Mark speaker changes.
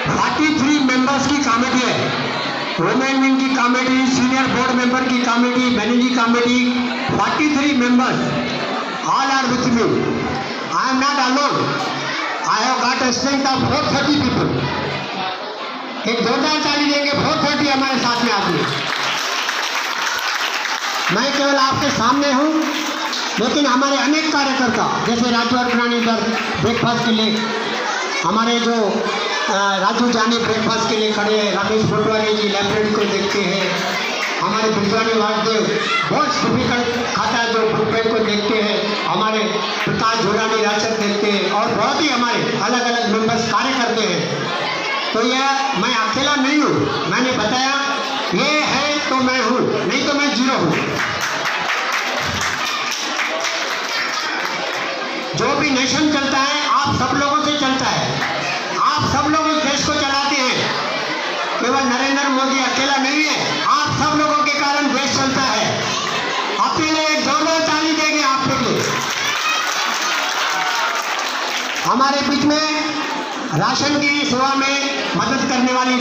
Speaker 1: 43 members की committee है, women wing की कमेटी, सीनियर बोर्ड मेंबर की committee, managing committee, 43 members, all are with me. I am not alone. I have got a strength of 430 people. एक जोरदार ताली देंगे, 430 हमारे साथ में आदमी। मैं केवल आपके सामने हूँ, लेकिन हमारे अनेक कार्यकर्ता जैसे राजू अर्पणानी इधर ब्रेकफास्ट के लिए, हमारे जो राजू जानी ब्रेकफास्ट के लिए खड़े हैं, रमेश भोटवानी जी लाइब्रेरी को देखते हैं, हमारे बिजवानी वासुदेव बहुत डिफिकल्ट खाता है जो बुक बैंक को देखते हैं, हमारे प्रकाश झोरानी राशद देखते हैं, और बहुत ही हमारे अलग अलग मेंबर्स कार्य करते हैं। तो यह मैं अकेला नहीं हूँ, मैंने बताया ये है तो मैं हूँ, नहीं तो मैं जीरो हूँ। जो भी नेशन चलता है आप सब लोगों से चलता है, आप सब लोग इस देश को चलाते हैं, केवल नरेंद्र मोदी अकेला नहीं है, आप सब लोगों के कारण देश चलता है। अपने लिए एक जोरदार ताली देंगे आपके लिए। हमारे बीच में राशन की सेवा में मदद करने वाली